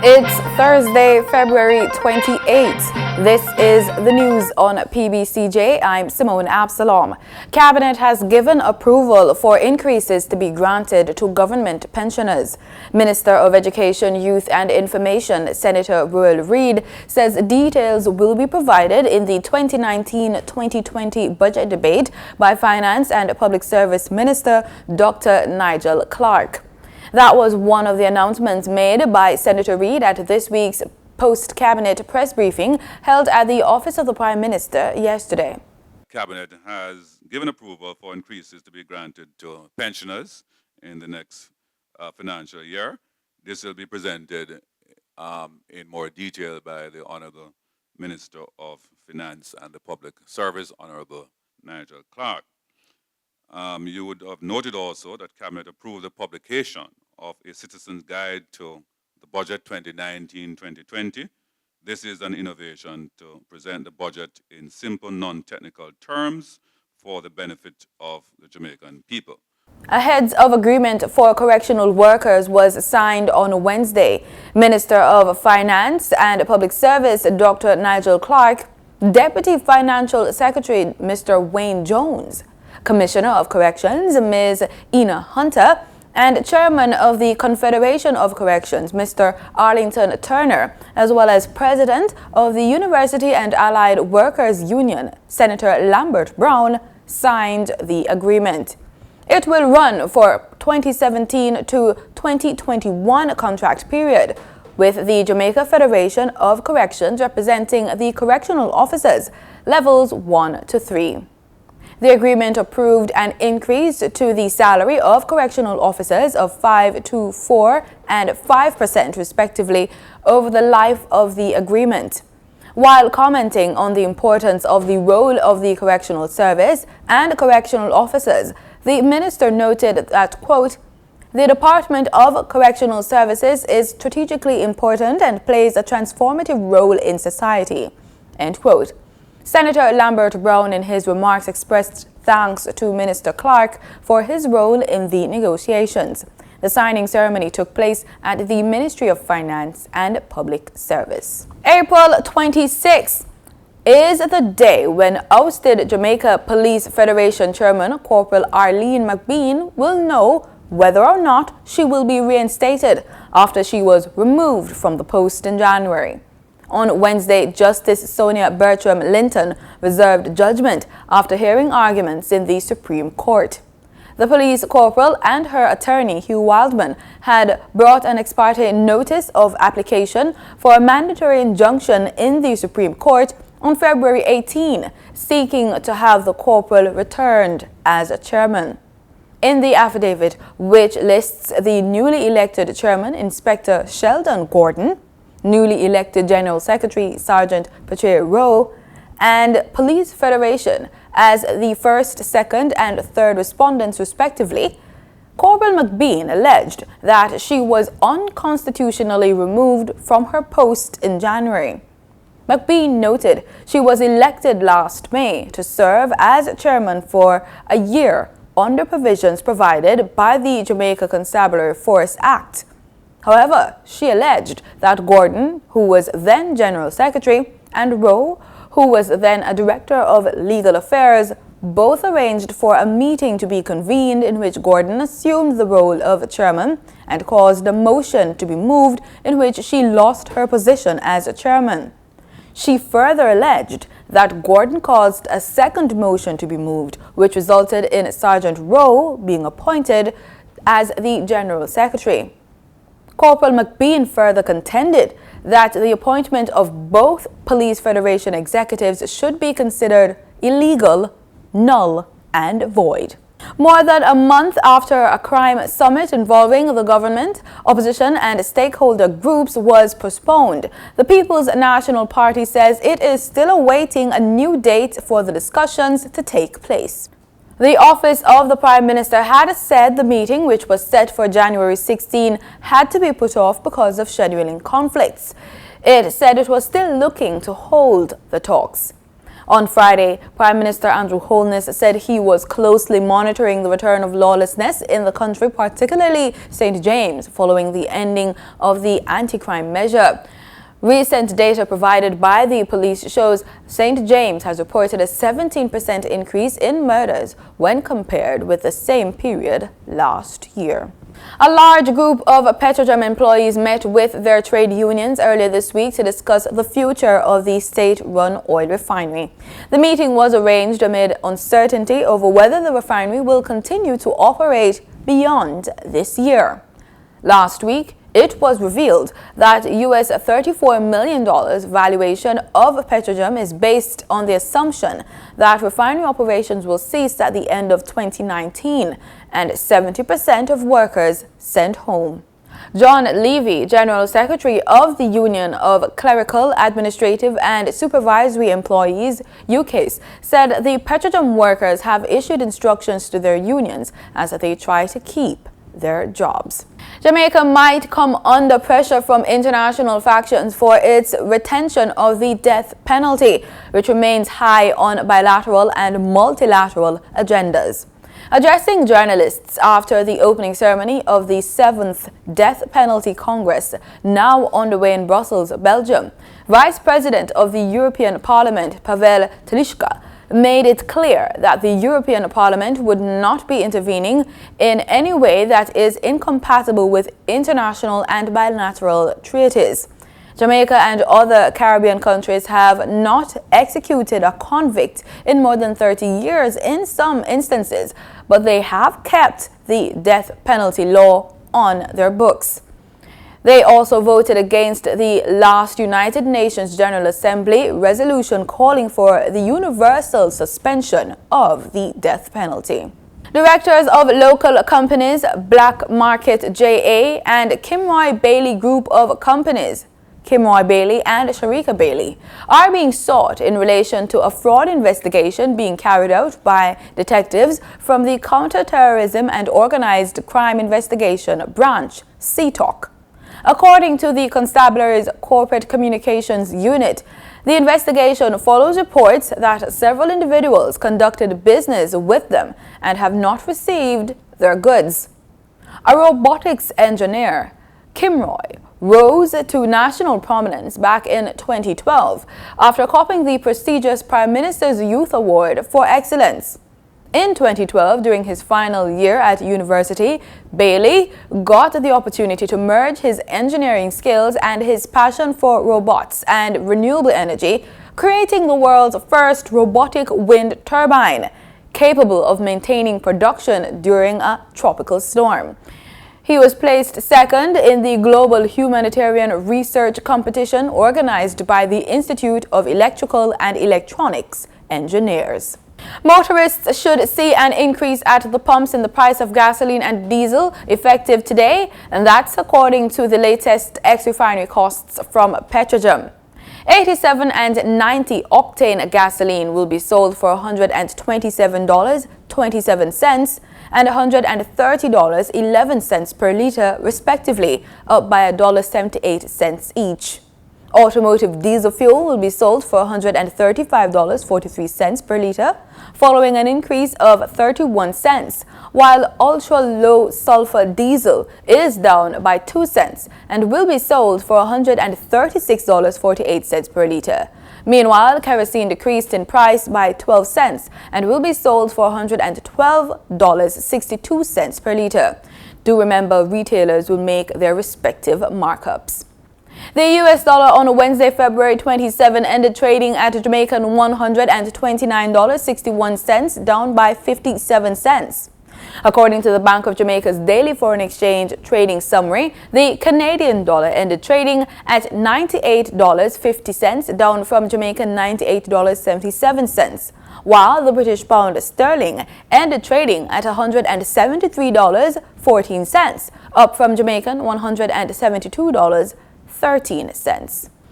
It's Thursday, February 28th. This is the news on PBCJ. I'm Simone Absalom. Cabinet has given approval for increases to be granted to government pensioners. Minister of Education, Youth and Information, Senator Ruel Reid, says details will be provided in the 2019-2020 budget debate by Finance and Public Service Minister Dr. Nigel Clarke. That was one of the announcements made by Senator Reid at this week's post-cabinet press briefing held at the office of the Prime Minister yesterday. Cabinet has given approval for increases to be granted to pensioners in the next financial year. This will be presented in more detail by the Honourable Minister of Finance and the Public Service, Honourable Nigel Clarke. You would have noted also that Cabinet approved the publication of a Citizen's Guide to the Budget 2019-2020. This is an innovation to present the budget in simple, non-technical terms for the benefit of the Jamaican people. A heads of agreement for correctional workers was signed on Wednesday. Minister of Finance and Public Service Dr. Nigel Clarke, Deputy Financial Secretary Mr. Wayne Jones, Commissioner of Corrections, Ms. Ina Hunter, and Chairman of the Confederation of Corrections, Mr. Arlington Turner, as well as President of the University and Allied Workers Union, Senator Lambert Brown, signed the agreement. It will run for 2017 to 2021 contract period, with the Jamaica Federation of Corrections representing the correctional officers, levels 1 to 3. The agreement approved an increase to the salary of correctional officers of 5 to 4 and 5% respectively over the life of the agreement. While commenting on the importance of the role of the correctional service and correctional officers, the minister noted that, quote, "The Department of Correctional Services is strategically important and plays a transformative role in society," end quote. Senator Lambert Brown in his remarks expressed thanks to Minister Clarke for his role in the negotiations. The signing ceremony took place at the Ministry of Finance and Public Service. April 26th is the day when ousted Jamaica Police Federation Chairman Corporal Arlene McBean will know whether or not she will be reinstated after she was removed from the post in January. On Wednesday, Justice Sonia Bertram Linton reserved judgment after hearing arguments in the Supreme Court. The police corporal and her attorney, Hugh Wildman, had brought an ex parte notice of application for a mandatory injunction in the Supreme Court on February 18, seeking to have the corporal returned as a chairman. In the affidavit, which lists the newly elected chairman, Inspector Sheldon Gordon, newly elected General Secretary Sergeant Petro Jamaica, and Police Federation as the first, second, and third respondents respectively, Corporal McBean alleged that she was unconstitutionally removed from her post in January. McBean noted she was elected last May to serve as chairman for a year under provisions provided by the Jamaica Constabulary Force Act. However, she alleged that Gordon, who was then General Secretary, and Rowe, who was then a Director of Legal Affairs, both arranged for a meeting to be convened in which Gordon assumed the role of chairman and caused a motion to be moved in which she lost her position as a chairman. She further alleged that Gordon caused a second motion to be moved, which resulted in Sergeant Rowe being appointed as the General Secretary. Corporal McBean further contended that the appointment of both Police Federation executives should be considered illegal, null, and void. More than a month after a crime summit involving the government, opposition, and stakeholder groups was postponed, the People's National Party says it is still awaiting a new date for the discussions to take place. The office of the Prime Minister had said the meeting, which was set for January 16, had to be put off because of scheduling conflicts. It said it was still looking to hold the talks. On Friday, Prime Minister Andrew Holness said he was closely monitoring the return of lawlessness in the country, particularly St. James, following the ending of the anti-crime measure. Recent data provided by the police shows St. James has reported a 17% increase in murders when compared with the same period last year. A large group of Petro Jamaica employees met with their trade unions earlier this week to discuss the future of the state-run oil refinery. The meeting was arranged amid uncertainty over whether the refinery will continue to operate beyond this year. Last week, it was revealed that US $34 million valuation of Petro Jamaica is based on the assumption that refinery operations will cease at the end of 2019 and 70% of workers sent home. John Levy, General Secretary of the Union of Clerical, Administrative and Supervisory Employees, UCASE, said the Petro Jamaica workers have issued instructions to their unions as they try to keep their jobs. Jamaica might come under pressure from international factions for its retention of the death penalty, which remains high on bilateral and multilateral agendas. Addressing journalists after the opening ceremony of the 7th Death Penalty Congress, now underway in Brussels, Belgium, Vice President of the European Parliament, Pavel Telishka, made it clear that the European Parliament would not be intervening in any way that is incompatible with international and bilateral treaties. Jamaica and other Caribbean countries have not executed a convict in more than 30 years in some instances, but they have kept the death penalty law on their books. They also voted against the last United Nations General Assembly resolution calling for the universal suspension of the death penalty. Directors of local companies Black Market JA and Kimroy Bailey Group of Companies, Kimroy Bailey and Sharika Bailey, are being sought in relation to a fraud investigation being carried out by detectives from the Counter-Terrorism and Organized Crime Investigation Branch, CTOC. According to the Constabulary's Corporate Communications Unit, the investigation follows reports that several individuals conducted business with them and have not received their goods. A robotics engineer, Kimroy, rose to national prominence back in 2012 after copying the prestigious Prime Minister's Youth Award for Excellence. In 2012, during his final year at university, Bailey got the opportunity to merge his engineering skills and his passion for robots and renewable energy, creating the world's first robotic wind turbine, capable of maintaining production during a tropical storm. He was placed second in the Global Humanitarian Research Competition organized by the Institute of Electrical and Electronics Engineers. Motorists should see an increase at the pumps in the price of gasoline and diesel effective today, and that's according to the latest ex-refinery costs from Petro Jamaica. 87 and 90 octane gasoline will be sold for $127.27 and $130.11 per liter respectively, up by $1.78 each. Automotive diesel fuel will be sold for $135.43 per liter, following an increase of 31 cents, while ultra-low sulfur diesel is down by 2 cents and will be sold for $136.48 per liter. Meanwhile, kerosene decreased in price by 12 cents and will be sold for $112.62 per liter. Do remember, retailers will make their respective markups. The US dollar on Wednesday, February 27, ended trading at Jamaican $129.61, down by 57 cents. According to the Bank of Jamaica's daily foreign exchange trading summary, the Canadian dollar ended trading at $98.50, down from Jamaican $98.77, while the British pound sterling ended trading at $173.14, up from Jamaican $172.13.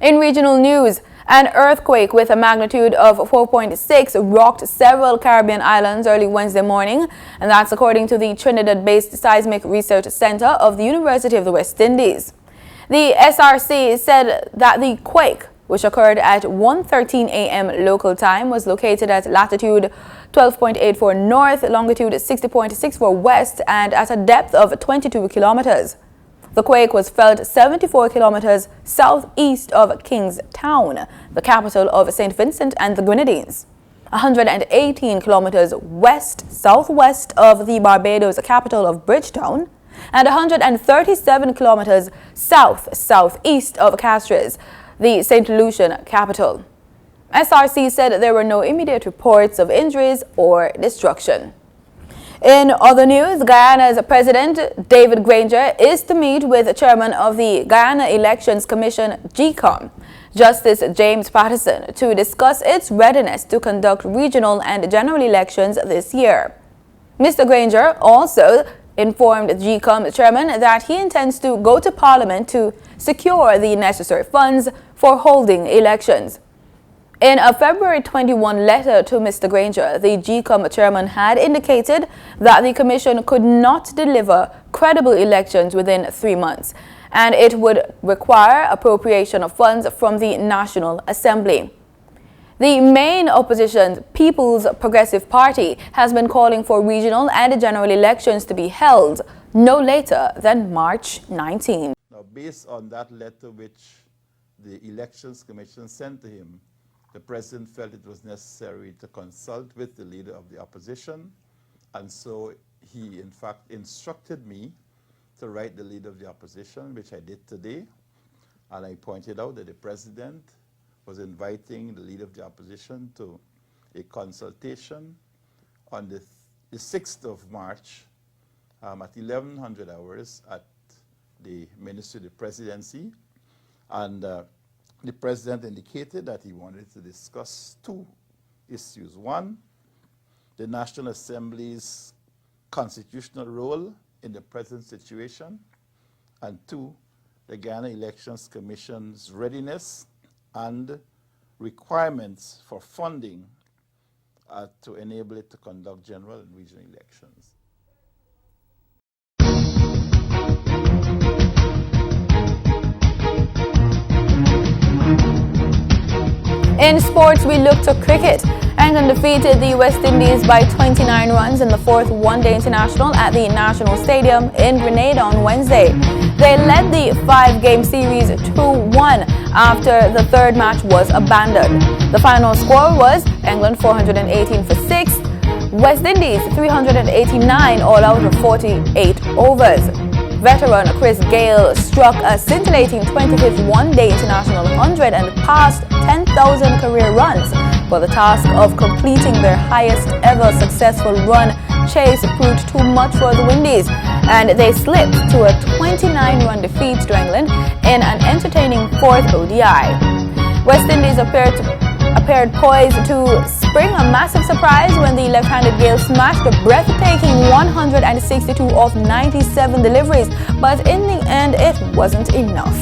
In regional news, an earthquake with a magnitude of 4.6 rocked several Caribbean islands early Wednesday morning, and that's according to the Trinidad-based Seismic Research Center of the University of the West Indies. The SRC said that the quake which occurred at 1:13 a.m. local time, was located at latitude 12.84 north, longitude 60.64 west, and at a depth of 22 kilometers. The quake was felt 74 kilometers southeast of Kingstown, the capital of St. Vincent and the Grenadines, 118 kilometers west-southwest of the Barbados capital of Bridgetown, and 137 kilometers south-southeast of Castries, the St. Lucian capital. SRC said there were no immediate reports of injuries or destruction. In other news, Guyana's President David Granger is to meet with Chairman of the Guyana Elections Commission, GECOM, Justice James Patterson, to discuss its readiness to conduct regional and general elections this year. Mr. Granger also informed GECOM chairman that he intends to go to Parliament to secure the necessary funds for holding elections. In a February 21 letter to Mr. Granger, the GECOM chairman had indicated that the commission could not deliver credible elections within 3 months, and it would require appropriation of funds from the National Assembly. The main opposition, People's Progressive Party, has been calling for regional and general elections to be held no later than March 19. Now, based on that letter which the Elections Commission sent to him, the President felt it was necessary to consult with the Leader of the Opposition, and so he, in fact, instructed me to write the Leader of the Opposition, which I did today, and I pointed out that the President was inviting the Leader of the Opposition to a consultation on the 6th of March at 1100 hours at the Ministry of the Presidency, and the President indicated that he wanted to discuss 2 issues. One, the National Assembly's constitutional role in the present situation, and 2, the Guyana Elections Commission's readiness and requirements for funding to enable it to conduct general and regional elections. In sports, we look to cricket. England defeated the West Indies by 29 runs in the 4th one-day international at the National Stadium in Grenada on Wednesday. They led the 5-game series 2-1 after the 3rd match was abandoned. The final score was England 418 for 6, West Indies 389 all out of 48 overs. Veteran Chris Gayle struck a scintillating 25th one-day international 100 and passed 10,000 career runs. For the task of completing their highest ever successful run chase proved too much for the Windies, and they slipped to a 29-run defeat to England in an entertaining 4th ODI. West Indies appeared poised to spring a massive surprise when the left-handed Gayle smashed a breathtaking 162 of 97 deliveries, but in the end it wasn't enough.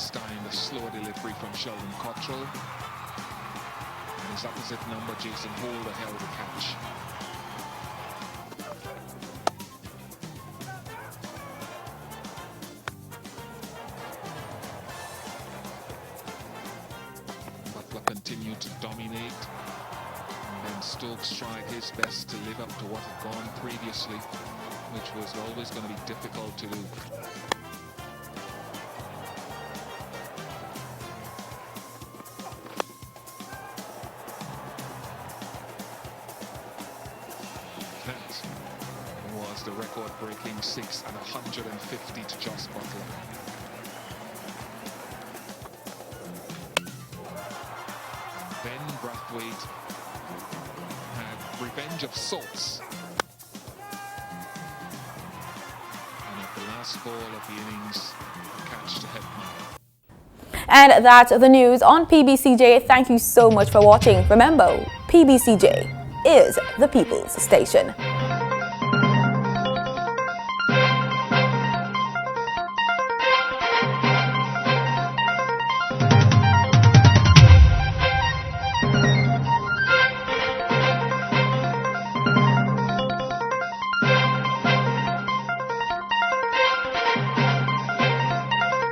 This time a slow delivery from Sheldon Cottrell. And his opposite number, Jason Holder, held the catch. Butler continued to dominate. And then Stokes tried his best to live up to what had gone previously, which was always going to be difficult to do. That was the record-breaking 6 and 150 to Joss Butler. Then Brathwaite had revenge of sorts. And at the last ball of the innings, catch to headman. And that's the news on PBCJ. Thank you so much for watching. Remember, PBCJ is the People's Station.